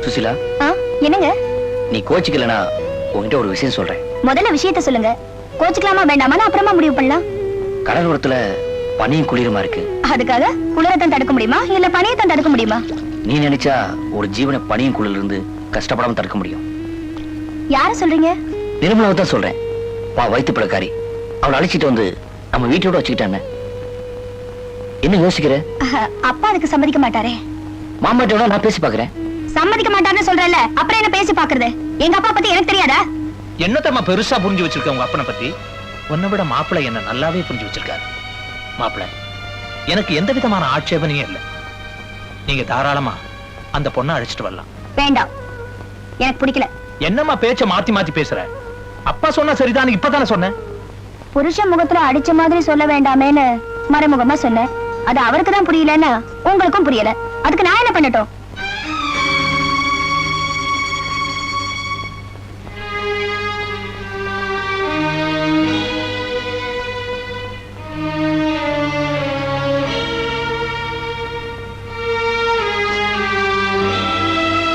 சுசிலா, என்னங்க? நீ கோச்சிக்கலனா உன்கிட்ட ஒரு விஷயம் சொல்றேன். முதல்ல விஷயத்தை சொல்லுங்க. கோச்சிக்கலாமா வேண்டாமா அப்புறமா முடிவு பண்ணலாம். கடலோரத்துல பனியும் குளிருமா இருக்கு. அதுக்காக குளிரத்தான் தடுக்க முடியுமா இல்ல பனியத்தான் தடுக்க முடியுமா? நீ நினைச்சா ஒரு ஜீவனை பனியும் குளிர்ல இருந்து கஷ்டப்படாம தடுக்க முடியும். யார சொல்றீங்க? நிர்மலாவை தான் சொல்றேன். வா, வயிற்று பிளக்காரி. அவளை அழைச்சிட்டு வந்து நம்ம வீட்டோட வச்சுக்கிட்டாங்க. என்ன யோசிக்கிற? அப்பா அதுக்கு சம்மதிக்க மாட்டாரே. மாமாட்டோட நான் பேசி பாக்குறேன். சம்மதிக்க மாட்டாருன்னு சொல்றேன்ல, அப்புறம் என்ன பேசி பாக்குறது? எங்க அப்பா பத்தி எனக்கு தெரியாதா? என்னத்தம்மா பெருசா புரிஞ்சு வச்சிருக்க உங்க அப்பனை பத்தி? உன்னை விட மாப்பிள்ளை என்ன நல்லாவே புரிஞ்சு வச்சிருக்காரு. மாப்பிள்ளை, எனக்கு எந்த விதமான ஆட்சேபனையும் இல்லை. நீங்க தாராளமா அந்த பொண்ணை அழைச்சிட்டு வரலாம். வேண்டாம், எனக்கு பிடிக்கல. என்னம்மா பேச்ச மாத்தி மாத்தி பேசுற? அப்பா சொன்னா சரிதான், இப்பதானே சொன்னேன். புருஷன் முகத்துல அடிச்ச மாதிரி சொல்ல வேண்டாமேன்னு மறைமுகமா சொன்னேன். அது அவருக்கு தான் புரியலன்னா உங்களுக்கும் புரியல. அதுக்கு நான் என்ன பண்ணட்டும்?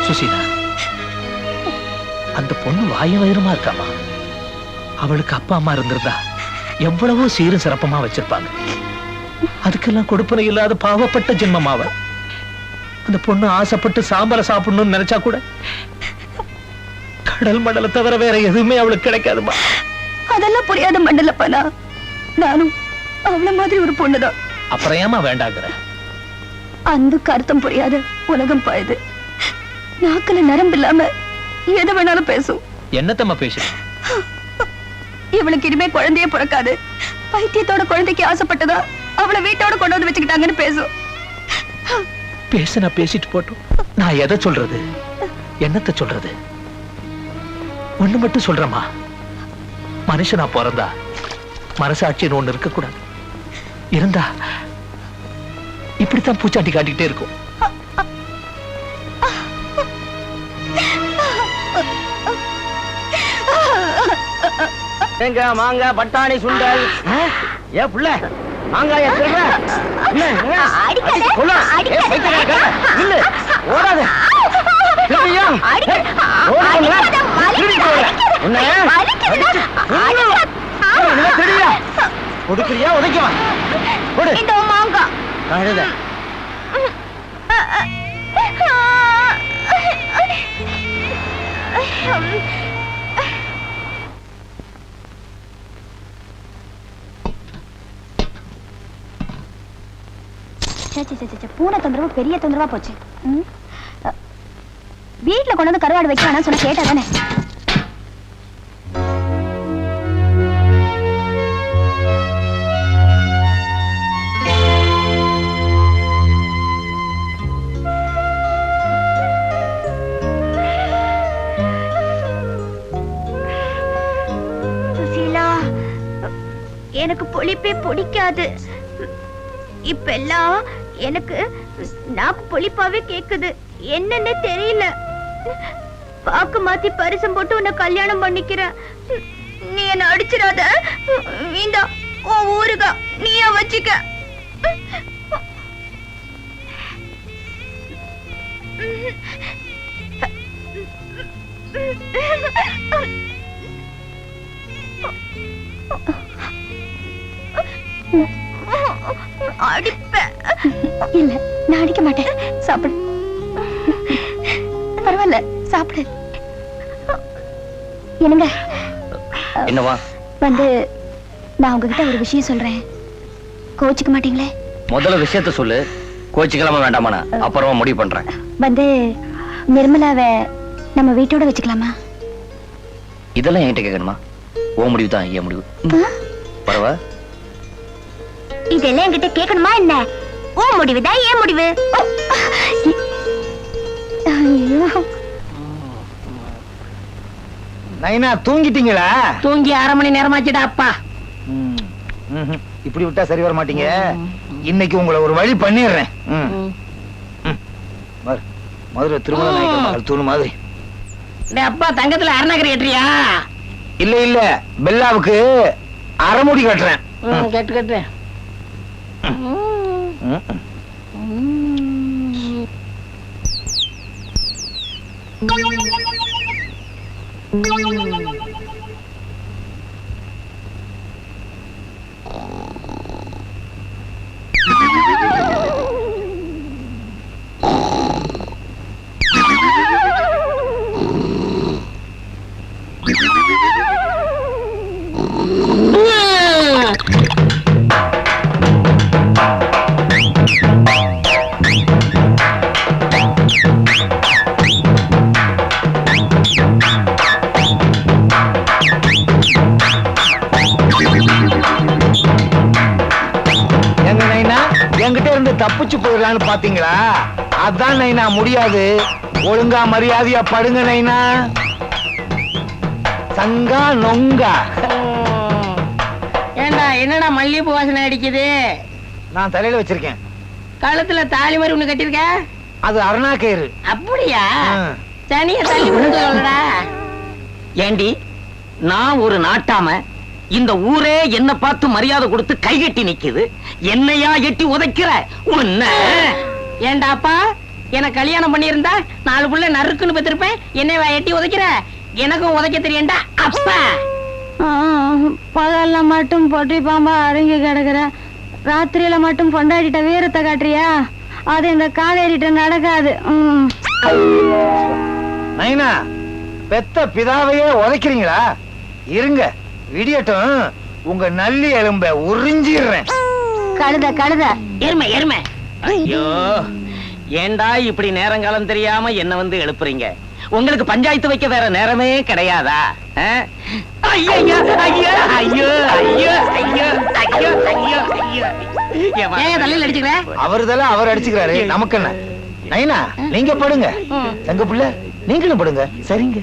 சுசீலா, அந்த பொண்ணு வாயும் வயிறுமா இருக்காமா. அவளுக்கு அப்பா அம்மா இருந்திருந்தா எவ்வளவோ சீரும் சிறப்பமா வச்சிருப்பாங்க. அதுக்கெல்லாம் கொடுப்பனை இல்லாத பாவப்பட்ட ஜென்மமாவ. அந்த பொண்ணு ஆசைப்பட்டு சாம்பலை சாப்பிடணும்னு நினைச்சா கூட கடல் மண்டல தவிர வேற எதுவுமே அவளுக்கு கிடைக்காதுமா. அதெல்லாம் புரியாத மண்டலப்பனா. நானும் அவள மாதிரி ஒரு பொண்ணுதான். அப்புறம் ஏமா வேண்டாங்கிற? அந்த கருத்தம் புரியாத உலகம் பாயுது. நாக்குல நரம்பு இல்லாம எது வேணாலும் பேசும். என்னத்தம்மா பேசுற? இவளுக்கு இனிமே குழந்தையே பிறக்காது. பைத்தியத்தோட குழந்தைக்கு ஆசைப்பட்டதா அவளை வீட்டோட கொண்டு வந்து வச்சுக்கிட்டாங்கன்னு பேசும். பேசுனா பேசிட்டு போட்டோம். நான் எதை சொல்றது, என்னத்தை சொல்றது? ஒண்ணு மட்டும் சொல்றமா, மனுஷனா பிறந்தா மனசாட்சின்னு ஒண்ணு இருக்க கூடாது. இருந்தா இப்படித்தான் பூச்சாட்டி காட்டிக்கிட்டே இருக்கும். மாங்காய், பட்டாணி, சுண்டல். ஏன் புள்ள மாங்காய கொடுக்குறியா? உதைக்குவா மாங்காய். பூனை தொந்தரவு பெரிய தொந்தரவா போச்சு. வீட்டுல கொண்டு வந்து கருவாடு வைக்க சொன்ன கேட்டா தானே. சுசீலா, எனக்கு புளிப்பே பிடிக்காது. இப்பெல்லாம் எனக்கு நாக்கு புளிப்பாவே கேக்குது. என்னன்னு தெரியல. பாக்கு மாத்தி பரிசம் போட்டு உன்னை கல்யாணம் பண்ணிக்கிறேன். நீ என்ன அடிச்சிடாத. இந்த ஊருகா நீயா வச்சுக்க. அடிப்பேன். இல்ல, நான் அடிக்க மாட்டேன். சாப்பிடு. பரவாயில்ல, சாப்பிடு. என்னங்க? என்னவா? வந்து நான் உங்ககிட்ட ஒரு விஷயம் சொல்றேன். கோச்சிக்க மாட்டீங்களே? முதல்ல விஷயத்த சொல்லு. கோச்சிக்கலாமா வேண்டாமா அப்புறமா முடிவு பண்றேன். வந்து நிர்மலாவை நம்ம வீட்டோட வச்சுக்கலாமா? இதெல்லாம் என்கிட்ட கேட்கணுமா? ஓ முடிவு தான். ஏன் முடிவு? பரவா இதெல்லாம் என்கிட்ட கேட்கணுமா என்ன? ஓ முடிவுதான். ஏன் முடிவு? நைனா, தூங்கிட்டீங்களா? தூங்கி 1/2 மணி நேரமாச்சுடா அப்பா. இப்படி விட்டா சரி வர மாட்டீங்க. இன்னைக்கு உங்களை ஒரு வழி பண்ணிடுறேன். மதுரை திருமண நாயக்கர் மகள் தூணு மாதிரி. அப்பா தங்கத்துல அருணகிரி ஏற்றியா? இல்ல இல்ல, பெல்லாவுக்கு அரைமுடி கட்டுறேன். கேட்டு கேட்டு. எங்க நைனா என்கிட்ட இருந்து தப்பிச்சு போயிடலான்னு பாத்தீங்களா? அதான் நைனா முடியாது. ஒழுங்கா மரியாதையா படுங்க நைனா. சங்கா நொங்கா. ஏண்டா என்னடா மல்லிகைப்பூ வாசனை அடிக்குது? நான் தலையில வச்சிருக்கேன். கழுத்துல தாலி மாதிரி ஒண்ணு கட்டிருக்க? அது அருணா கயிறு. அப்படியா? தனியா தள்ளி விட்டுடா. ஏண்டி, நான் ஒரு நாட்டாம, இந்த ஊரே என்ன பார்த்து மரியாதை கொடுத்து கைகட்டி நிக்குது, என்னையா எட்டி உதைக்கிற உன்ன? ஏண்டாப்பா, எனக்கு கல்யாணம் பண்ணியிருந்தா 4 புள்ள நறுக்குன்னு பெற்றிருப்பேன். என்னை எட்டி உதைக்கிற? எனக்கும் உதைக்க தெரியண்டா அப்பா. பகல்ல மட்டும் பொட்டி பாம்பா அடங்கி கிடக்குற, ராத்திரியில மட்டும் பொண்டாடிட்ட வீரத்தை காட்டுறியா? அது இந்த காவேரிட்ட நடக்காது. நைனா, பெத்த பிதாவையே உதைக்கிறீங்களா? இருங்க, விடியட்டும், உங்க நல்லி எலும்ப உறிஞ்சிடுறேன். கழுத கழுத. எருமை எருமை. ஐயோ, ஏண்டா இப்படி நேரங்காலம் தெரியாம என்ன வந்து எழுப்புறீங்க? உங்களுக்கு பஞ்சாயத்து வைக்க வேற நேரமே கிடையாதா? ஐயோ ஐயோ ஐயோ ஐயோ ஐயோ ஐயோ ஐயோ ஐயோ. ஏன் தலையில அடிச்சுக்கிற? அவருதெல்லாம் அவர் அடிச்சுக்கிறாரு, நமக்கு என்ன? நைனா, நீங்க படுங்க. தங்க புள்ள, நீங்களும் படுங்க. சரிங்க.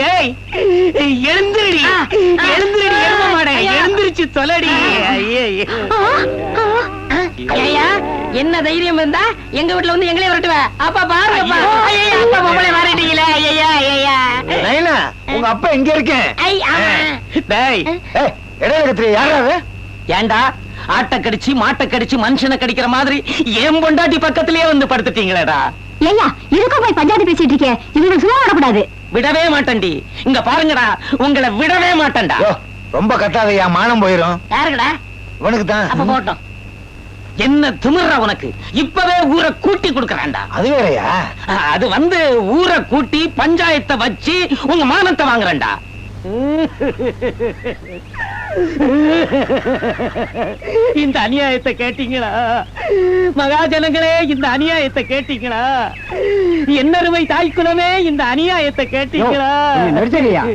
ஏய், எழுந்திருடி எழுந்திருடி, எருமை மாடே, எழுந்திருச்சு தொலைடி. ஐயா, என்ன தைரியம் இருந்தா எங்க வீட்டுல வந்து எங்களே விரட்டுவ? அப்பா பாருங்கப்பா. ஐயா, அப்பா பொம்பளை வரட்டீங்களே. ஐயா ஐயா. நைனா, உங்க அப்பா எங்க இருக்கேன்? ஐ ஆமா. டேய், இடையில கத்திரி யாராவது? ஏண்டா ஆட்டை கடிச்சு மாட்டை கடிச்சு மனுஷனை கடிக்கிற மாதிரி ஏன் பொண்டாட்டி பக்கத்திலேயே வந்து படுத்துட்டீங்களேடா? ஐயா, இதுக்கும் போய் பஞ்சாயத்து பேசிட்டு இருக்கேன். இவங்க சும்மா விடக்கூடாது. விடவே மாட்டேன்டி. இங்க பாருங்கடா, உங்களை விடவே மாட்டேன்டா. ரொம்ப கட்டாதையா, மானம் போயிரும். யாருக்குடா? இவனுக்கு தான். அப்ப போட்டோம். என்ன திமிர்றா உனக்கு? இப்பவே ஊரை கூட்டி கொடுக்கறான்டா. அது வேறயா? அது வந்து ஊரை கூட்டி பஞ்சாயத்தை வச்சு உங்க மானத்தை வாங்குறேன்டா. இந்த அநியாயத்தை கேட்டீங்களா மகாஜனங்களே? இந்த அநியாயத்தை கேட்டீங்களா? என்னருமை தாய்க்குலமே, இந்த அநியாயத்தை கேட்டீங்களா? நிறுத்தலையா?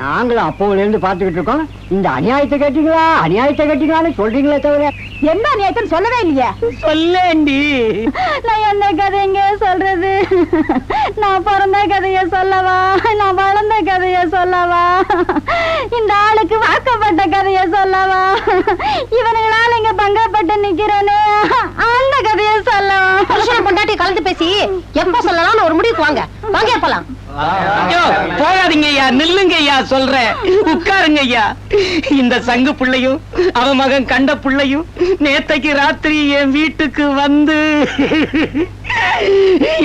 நாங்களும் அப்போல இருந்து பாத்துக்கிட்டு இருக்கோம். இந்த அநியாயத்தை கேட்டீங்களா, அநியாயத்தை கேட்டீங்களான்னு சொல்றீங்களே தவிர எந்த அநியாயத்தைன்னு சொல்லவே இல்லையா? சொல்லேண்டி. நான் என்ன கதைங்க சொல்றது? நான் பிறந்த கதைய சொல்லவா? நான் வளர்ந்த கதைய சொல்லவா? இந்த ஆளுக்கு வாக்கப்பட்ட கதைய சொல்லவா? இவனுங்களால இங்க பங்கப்பட்டு நிக்கிறேனே, அந்த கதைய சொல்லவா? புருஷனை பொண்டாட்டி கலந்து பேசி எப்ப சொல்லலாம்னு ஒரு முடிவுக்கு வாங்க. வாங்க போலாம். ஐயோ, போகாதீங்க ஐயா, நில்லுங்க ஐயா, சொல்றேன். உட்காருங்க ஐயா. இந்த சங்கு பிள்ளையும் அவன் மகன் கண்ட பிள்ளையும் நேத்தைக்கு ராத்திரி என் வீட்டுக்கு வந்து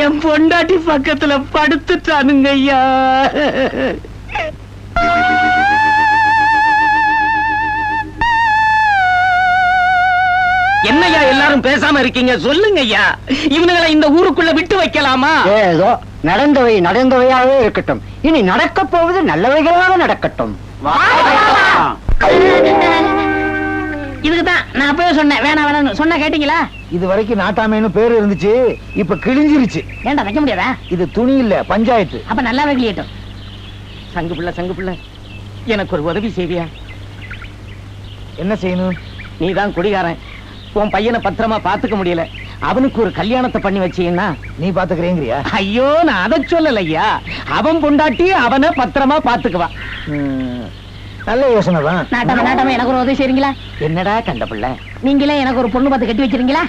என் பொண்டாட்டி பக்கத்துல படுத்துட்டானுங்க ஐயா. என்னையா எல்லாரும் பேசாம இருக்கீங்க? சொல்லுங்க ஐயா, இவனுங்களை இந்த ஊருக்குள்ள விட்டு வைக்கலாமா? ஏதோ நடந்தவை நடந்தவையாவே இருக்கட்டும். இனி நடக்க போவது நல்லவைகளாக நடக்கட்டும். இதுக்குதான் நான் அப்பவே சொன்னேன், வேணாம் வேணாம் சொன்ன. கேட்டீங்களா? இது வரைக்கும் நாட்டாமேன்னு பேரு இருந்துச்சு, இப்ப கிழிஞ்சிருச்சு. ஏன்டா வைக்க முடியாதா? இது துணி இல்ல, பஞ்சாயத்து. அப்ப நல்லாவே கிளியட்டும். சங்கு பிள்ளை, எனக்கு ஒரு உதவி செய்வியா? என்ன செய்யணும்? நீதான் குடிகாரன், உன் பையனை பத்திரமா பாத்துக்க முடியல, அவனுக்கு ஒரு கல்யாணத்தை பண்ணி வச்சீங்கன்னா நீ பாத்துக்கிறேங்கிறியா? ஐயோ, நான் அதை சொல்லல ஐயா. அவன் பொண்டாட்டி அவனை பத்திரமா பாத்துக்குவா. நல்ல யோசனை தான். நாட்டாம எனக்கு ஒரு உதவி செய்றீங்களா? என்னடா கண்ட பிள்ளை, நீங்களே எனக்கு ஒரு பொண்ணு பார்த்து கட்டி வச்சிருங்களா?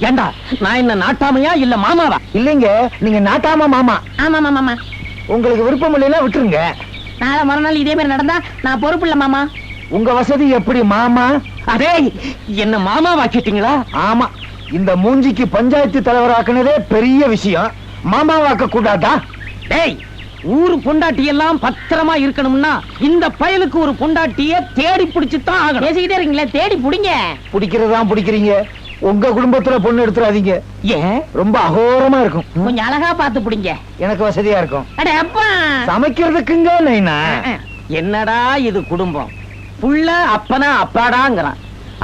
ஏண்டா நான் என்ன நாட்டாமையா இல்ல மாமாவா? இல்லைங்க, நீங்க நாட்டாம மாமா. ஆமா மாமா மாமா. உங்களுக்கு விருப்பம் இல்லைன்னா விட்டுருங்க. நாளை மறுநாள் இதே மாதிரி நடந்தா நான் பொறுப்பு இல்ல மாமா. உங்க வசதி எப்படி மாமா? அதே என்ன மாமா வாக்கிட்டீங்களா? ஆமா, இந்த மூஞ்சிக்கு பஞ்சாயத்து தலைவர் ஆக்குனதே பெரிய விஷயம். மாமா வாக்க கூடாதா? டேய், ஊரு பொண்டாட்டி எல்லாம் பத்திரமா இருக்கணும்னா இந்த பயலுக்கு ஒரு பொண்டாட்டிய தேடி பிடிச்சுதான் ஆகணும். பேசிக்கிட்டே இருக்கீங்களே, தேடி புடிங்க. பிடிக்கிறதான் பிடிக்கிறீங்க. உங்க குடும்பத்துல பொண்ணு எடுத்துறாதீங்க. ஏன்? ரொம்ப அகோரமா இருக்கும். கொஞ்சம் அழகா பார்த்து புடிங்க. எனக்கு வசதியா இருக்கும். அட அப்பா, சமைக்கிறதுக்குங்க நைனா. என்னடா இது குடும்பம்? புள்ள அப்பனா அப்பாடாங்கிறான்,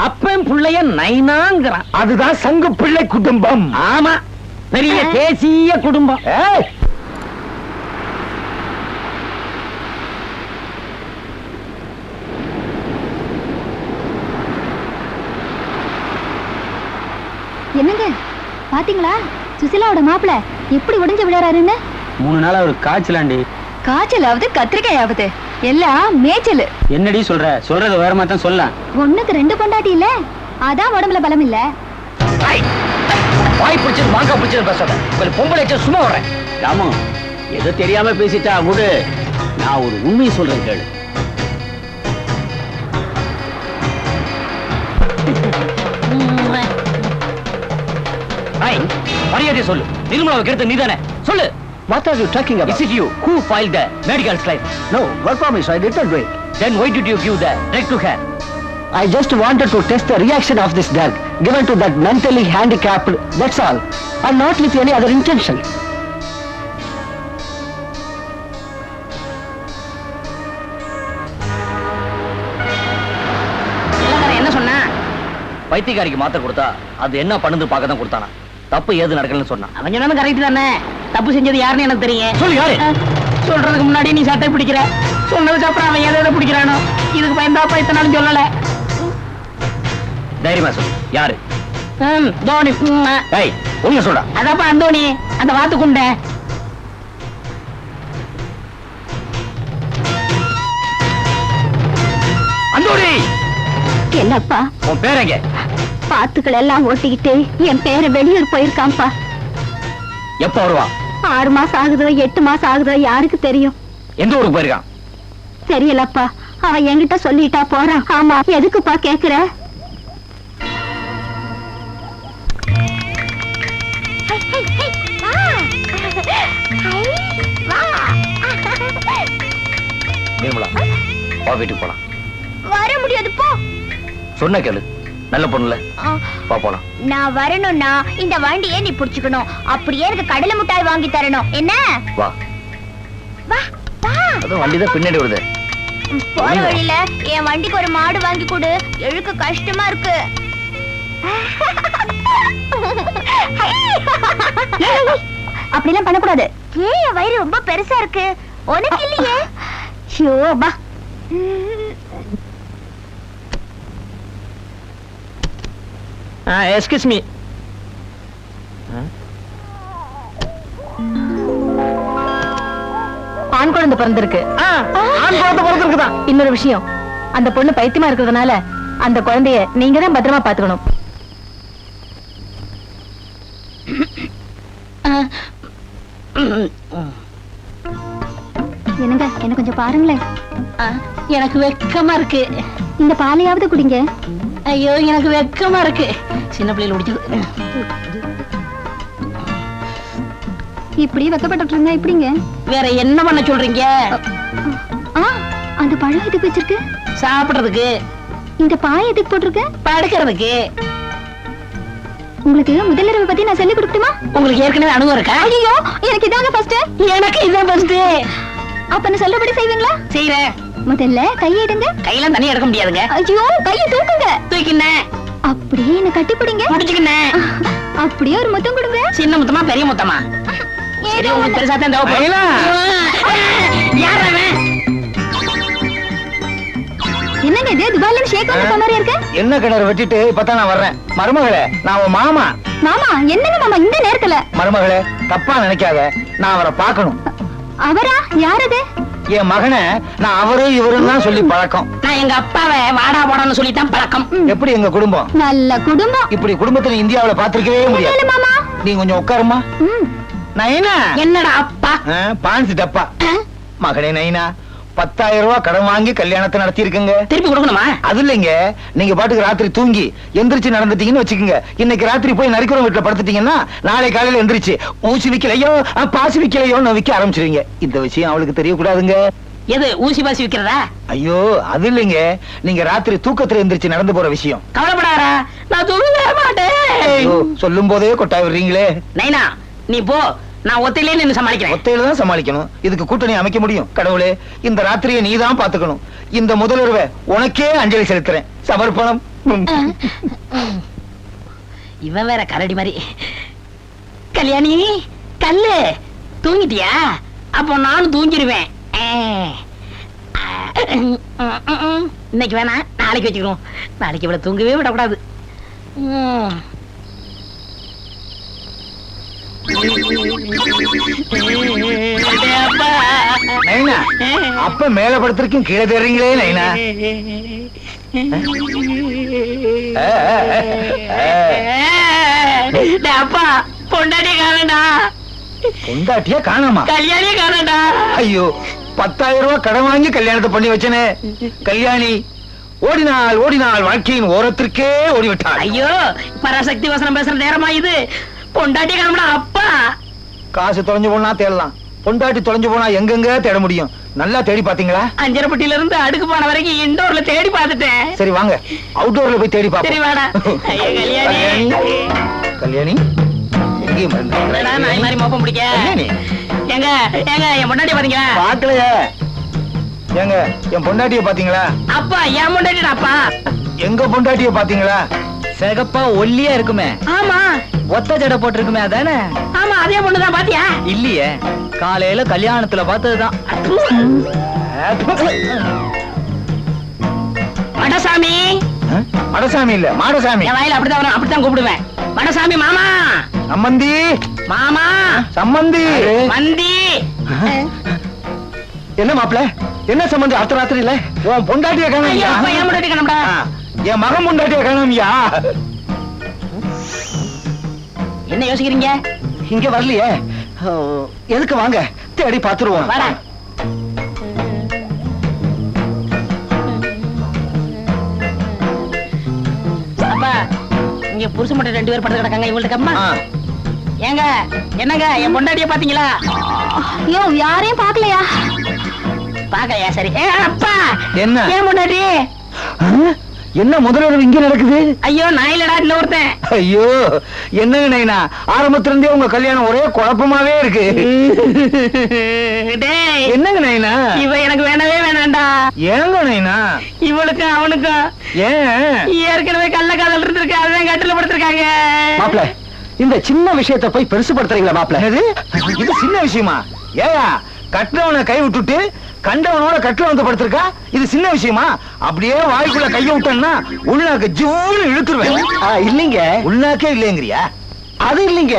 அப்பன் புள்ளைய நைனாங்கிறான். அதுதான் சங்கு பிள்ளை குடும்பம். ஆமா, பெரிய தேசிய குடும்பம். ஏய், என்னங்க பாத்தீங்களா சுசிலாவோட மாப்பிள எப்படி உடைஞ்சு விளையாடுறாருன்னு? 3 நாளா ஒரு காய்ச்சலாண்டி. காய்ச்சலாவது கத்திரிக்காயாவது எல்லாம் மேய்ச்சல். என்னடி சொல்றது வேற மாதிரி தான் சொல்ல. ஒண்ணுக்கு 2 பொண்டாட்டி இல்ல, அதான் உடம்புல பலம் இல்ல. வாய் பிடிச்சது மாங்கா பிடிச்சது பேசாத. ஒரு பொம்பளை சும்மா வரேன். ராமு, எது தெரியாம பேசிட்டா விடு. நான் ஒரு உண்மையை சொல்றேன் கேளு. மரியாதை சொல்லு. நிர்மலாவை கெடுத்த நீதானே? சொல்லு. what are you talking about? Is it you who filed the medical slip? No, God promise, I didn't do it. Then why did you give the drug to her? I just wanted to test the reaction of this drug given to that mentally handicapped, that's all, and not with any other intention. என்ன சொன்னா? பைத்தியக்காரிக்கு மாத்திரை கொடுத்தா அது என்ன பண்ணுது பார்க்க தான் கொடுத்தானா. தப்பு ஏது நடக்கலன்னு சொன்னான். அவன் சொன்னது கரெக்ட் தானே. தப்பு செஞ்சது யாருன்னு எனக்கு தெரியும். சொல்லு, யாரு? சொல்றதுக்கு முன்னாடி நீ சட்டை பிடிக்கிற, சொன்னதுக்கு அப்புறம் அவன் எதை பிடிக்கிறானோ. இதுக்கு பயந்தாப்பா இத்தனை நாளும் சொல்லல. தைரியமா சொல்லு, யாரு? தோனி. ஏய், உண்மை சொல்றா. அதப்பா அந்தோனி, அந்த வாத்துக்குண்ட. அந்தோணி, என்னப்பா உன் பேர் எங்க? பாத்துக்கள் எல்லாம் ஓட்டிக்கிட்டு என் பேரை வெளியூர் போயிருக்கான்ப்பா. எப்ப வருவான்? 6 மாசம் ஆகுதோ 8 மாசம் ஆகுதோ யாருக்கு தெரியும். எந்த ஊருக்கு போயிருக்கான்? தெரியலப்பா, அவன் என்கிட்ட சொல்லிட்டா போறான். ஆமா, எதுக்குப்பா கேக்குற? நிர்மலா, வா வீட்டுக்கு போலாம். வர முடியாது போ. சொன்ன கேளு, நல்ல பொண்ணுல. வா போலாம். நான் வரணும்னா இந்த வண்டியை நீ புடிச்சுக்கணும். அப்படியே எனக்கு கடலை மிட்டாய் வாங்கி தரணும். என்ன? வா. வா வா. அதுவும் வண்டிதான் பின்னாடி வருது. போற வழியில என் வண்டிக்கு ஒரு மாடு வாங்கி கொடு. எழுக்க கஷ்டமா இருக்கு. அப்படிலாம் பண்ணக்கூடாது. ஏன் என் வயிறு ரொம்ப பெருசா இருக்கு? உனக்கு இல்லையே. ஷோ பா. Excuse me. ஆண் குழந்தை பிறந்திருக்கு. ஆண் குழந்தை பிறந்திருக்குதான். இன்னொரு விஷயம், அந்த பொண்ணு பைத்தியமா இருக்கிறதுனால அந்த குழந்தைய நீங்க தான் பத்திரமா பாத்துக்கணும். என்னங்க, என்ன கொஞ்சம் பாருங்களேன். எனக்கு வெக்கமா இருக்கு. இந்த பாலையாவது குடிங்க. ஐயோ, எனக்கு வெக்கமா இருக்கு. சின்ன பிள்ளைல குடிச்சது. இப்படி வெக்கப்பட்டு இருந்தா இப்படிங்க. வேற என்ன பண்ண சொல்றீங்க? அந்த பழம் எதுக்கு வச்சிருக்கு? சாப்பிடுறதுக்கு. இந்த பாய் எதுக்கு போட்டிருக்கு? படுக்கிறதுக்கு. உங்களுக்கு முதலிரவு பத்தி நான் சொல்லி கொடுக்கட்டுமா? உங்களுக்கு ஏற்கனவே அனுபவம் இருக்கா? ஐயோ, எனக்கு இதாங்க ஃபர்ஸ்ட். எனக்கு இதான் ஃபர்ஸ்ட். அப்ப நான் சொல்லபடி செய்வீங்களா? செய்றேன். முதல்ல கையெடுங்க. கையெல்லாம் தனியா எடுக்க முடியாதுங்க. ஐயோ, கையை தூக்குங்க. தூக்கினேன். அப்படியே என்ன கட்டி பிடிங்க. முடிச்சுக்கினேன். அப்படியே ஒரு முத்தம் கொடுங்க. சின்ன முத்தமா பெரிய முத்தமா? சரி, உங்களுக்கு பெருசா தான் தேவைப்படும். யார் அவன்? என்னங்க இது துபாயில ஷேக் பண்ண மாதிரி இருக்கு? என்ன கிணறு வெட்டிட்டு இப்பதான் நான் வர்றேன். மருமகளே, நான் உன் மாமா. மாமா, என்னங்க மாமா இந்த நேரத்துல? மருமகளே, தப்பா நினைக்காத, நான் அவரை பார்க்கணும். அவரா? யார் அது? என் மகனை நான் அவரு இவருன்னு தான் சொல்லி பழக்கம். நான் எங்க அப்பாவை வாடா போடான்னு சொல்லித்தான் பழக்கம். எப்படி எங்க குடும்பம்? நல்ல குடும்பம். இப்படி குடும்பத்துல இந்தியாவுல பாத்திருக்கவே முடியாது. இல்ல மாமா. நீ கொஞ்சம் உட்காருமா. நைனா. என்னடா அப்பா? பான்சி டப்பா. மகனே நைனா, 10,000 ரூபாய் கடன் வாங்கி கல்யாணத்தை நடத்தி இருக்குங்க. திருப்பி கொடுக்கணுமா? அது இல்லைங்க, நீங்க பாட்டுக்கு ராத்திரி தூங்கி எந்திரிச்சு நடந்துட்டீங்கன்னு வச்சுக்கோங்க. இன்னைக்கு ராத்திரி போய் நரிக்குறவங்க வீட்டுல படுத்துட்டீங்கன்னா நாளை காலையில எந்திரிச்சு ஊசி விக்கலையோ பாசி விக்கலையோன்னு விக்க ஆரம்பிச்சிருவீங்க. இந்த விஷயம் அவளுக்கு தெரியக்கூடாதுங்க. எது ஊசி பாசி விக்கிறதா? ஐயோ அது இல்லைங்க, நீங்க ராத்திரி தூக்கத்துல எந்திரிச்சு நடந்து போற விஷயம். கவலைப்படாரா, நான் தூங்கவே மாட்டேன். ஐயோ, சொல்லும் போதே கொட்டாய் விடுறீங்களே. நைனா நீ போ, நான் ஒத்தையிலே நின்னு சமாளிக்கிறேன். ஒத்தையில தான் சமாளிக்கணும். இதுக்கு கூட்டணி அமைக்க முடியும். கடவுளே, இந்த ராத்திரியை நீ தான் பாத்துக்கணும். இந்த முதல்வரை உனக்கே அஞ்சலி செலுத்துறேன். சமர்ப்பணம். இவன் வேற கரடி மாதிரி. கல்யாணி கல்லு தூங்கிட்டியா? அப்போ நானும் தூங்கிடுவேன். இன்னைக்கு வேணா, நாளைக்கு வச்சுக்கிறோம். நாளைக்கு இவ்வளவு தூங்கவே விடக்கூடாது. நைனா, அப்ப மேல படுத்திருக்கும் கீழே தேடுறீங்களே நைனா. அப்பா பொண்டாட்டிய காணடா. பொண்டாட்டியா காணாமா? கல்யாணிய காணடா. ஐயோ, 10,000 ரூபாய் கடன் வாங்கி கல்யாணத்தை பண்ணி வச்சனே. கல்யாணி ஓடினாள் ஓடினாள், வாழ்க்கையின் ஓரத்திற்கே ஓடிவிட்டாள். ஐயோ, பராசக்தி வசனம் பேசுற நேரமா இது? பொண்டாட்டிய காணடா அப்பா. காசு தொலைஞ்சு போனா தேடலாம், பொண்டாட்டி தொலைஞ்சு போனா எங்கெங்க தேட முடியும்? நல்லா தேடி பாத்தீங்களா? அஞ்சரப்பட்டியில இருந்து அடுக்கு போன வரைக்கும் இன்டோர்ல தேடி பார்த்துட்டேன். சரி வாங்க, அவுட்டோர்ல போய் தேடி சரி பாப்போம். வாடா. ஐயோ, கல்யாணி கல்யாணி எங்கேயும் என்னடா நாய் மாதிரி மோப்பம் பிடிக்க? கல்யாணி ஏங்க ஏங்க, என் பொண்டாட்டிய பாத்தீங்களா? பாக்கலையே. ஏங்க, என் பொண்டாட்டிய பாத்தீங்களா? அப்பா என் பொண்டாட்டிடா அப்பா. எங்க பொண்டாட்டிய பாத்தீங்களா? சிகப்பா ஒல்லியா இருக்குமே, ஆமா ஒத்த ஜடை போட்டிருக்குமே, அதானே? ஆமா, அதே பொண்ணுதான். பாத்தியா? இல்லையே, காலையில கல்யாணத்துல பார்த்ததுதான். மடசாமி. மடசாமி இல்ல, மாடசாமி. என் வாயில அப்படித்தான் வரும், அப்படித்தான் கூப்பிடுவேன். மடசாமி மாமா. சம்மந்தி மாமா. சம்மந்தி. மந்தி. என்ன மாப்பிள்ள, என்ன சம்பந்தம் அடுத்த ராத்திரி இல்ல? உன் பொண்டாட்டிய ஐயோ, காணோம்யா. அப்பா என் பொண்டாட்டி காணோம்டா. என் மகன் பொண்டாட்டிய காணோம்யா. என்ன யோசிக்கிறீங்க? இங்க வரலையே, எதுக்கு? வாங்க தேடி பாத்துருவோம். வாடா. அப்பா, இங்க புருஷ மட்டும் 2 பேர் படுத்து கிடக்காங்க. இவங்கள்ட்ட கம்மா. ஏங்க என்னங்க, என் பொண்டாட்டிய பாத்தீங்களா? ஐயோ, யாரையும் பாக்கலையா? பாக்கலையா? சரி. அப்பா, என்ன? ஏன் பொண்டாட்டி? என்ன முதல்வர் இங்க நடக்குது? ஐயோ, நான் இல்லடா, இன்னொருத்தன். ஐயோ, என்னங்க நைனா, ஆரம்பத்துல இருந்தே உங்க கல்யாணம் ஒரே குழப்பமாவே இருக்கு. டேய், என்னங்க நைனா? இவ எனக்கு வேணவே வேணாண்டா. ஏங்க நைனா? இவளுக்கும் அவனுக்கும் ஏன்? ஏற்கனவே கள்ள காதல் இருந்திருக்கு, அதான் கட்டில படுத்திருக்காங்க. மாப்பிள்ள, இந்த சின்ன விஷயத்தை போய் பெருசுபடுத்துறீங்களா மாப்பிள்ள? என்னது? இது சின்ன விஷயமா? ஏயா, கட்டவனை கை விட்டுட்டு கண்டவனோட கட்டில வந்து படுத்திருக்கா? இது சின்ன விஷயமா? அப்படியே வாய்க்குள்ள கைய விட்டேன்னா உள்நாக்கு ஜூன்னு இழுத்துருவேன். இல்லைங்க, உள்நாக்கே இல்லைங்கிறியா? அது இல்லைங்க,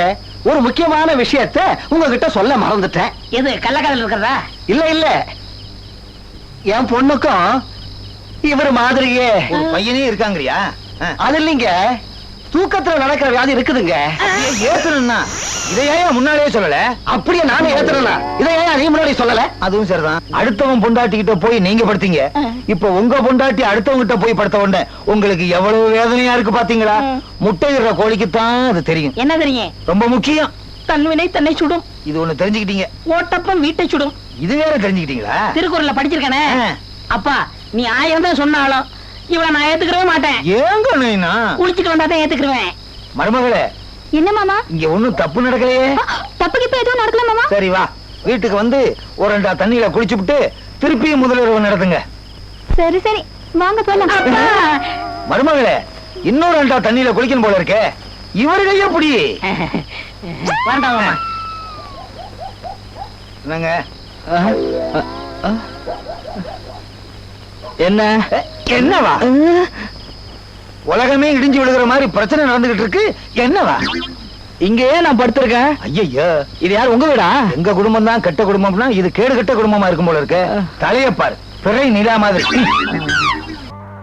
ஒரு முக்கியமான விஷயத்தை உங்ககிட்ட சொல்ல மறந்துட்டேன். எது கள்ள காதல் இருக்கிறதா? இல்ல இல்ல, என் பொண்ணுக்கும் இவர் மாதிரியே ஒரு பையனே இருக்காங்கறியா? அது இல்லைங்க, தூக்கத்துல நடக்கிற வியாதி இருக்குதுங்க. ஏத்தணும்னா இதையே முன்னாடியே சொல்லல. அப்படியே நானே ஏத்துறேன்னா இதை ஏன் நீ முன்னாடி சொல்லல? அதுவும் சரிதான். அடுத்தவன் பொண்டாட்டி கிட்ட போய் நீங்க படுத்தீங்க, இப்ப உங்க பொண்டாட்டி அடுத்தவங்க கிட்ட போய் படுத்த உடனே உங்களுக்கு எவ்வளவு வேதனையா இருக்கு பாத்தீங்களா? முட்டையிடுற கோழிக்கு தான் அது தெரியும். என்ன தெரியும்? ரொம்ப முக்கியம். தன்வினை தன்னை சுடும், இது ஒண்ணு தெரிஞ்சுக்கிட்டீங்க. ஓட்டப்பம் வீட்டை சுடும். இது வேற தெரிஞ்சுக்கிட்டீங்களா? திருக்குறள்ல படிச்சிருக்கானே. அப்பா, நீ 1000 தான் சொன்னாலும் இவளை நான் ஏத்துக்கவே மாட்டேன். ஏங்க நைனா? குளிச்சுட்டு வந்தாதான் ஏத்துக்குருவேன். மருமகளே, என்ன மாமா? இங்க ஒண்ணும் தப்பு நடக்கலையே. தப்புக்கு இப்ப எதுவும் நடக்கல மாமா. சரி வா, வீட்டுக்கு வந்து ஒரு 2 தண்ணியில குளிச்சுட்டு திருப்பியும் முதல்வர் நடத்துங்க. சரி சரி, வாங்க போலாம். அப்பா, மருமகளே, இன்னொரு 2 தண்ணியில குளிக்கணும் போல இருக்கே. இவரு கைய புடி. வேண்டாம் மாமா. என்னங்க? என்ன என்னவா? உலகமே இடிஞ்சு விழுகிற மாதிரி பிரச்சனை நடந்துகிட்டு இருக்கு. என்னவா? இங்கேயே நான் படுத்திருக்கேன். ஐயோ, இது யார், உங்க வீடா? எங்க குடும்பம் தான் கெட்ட குடும்பம்னா இது கேடு கெட்ட குடும்பமா இருக்கும் போல இருக்கு. தலைய பாரு, பிறை நிலா மாதிரி.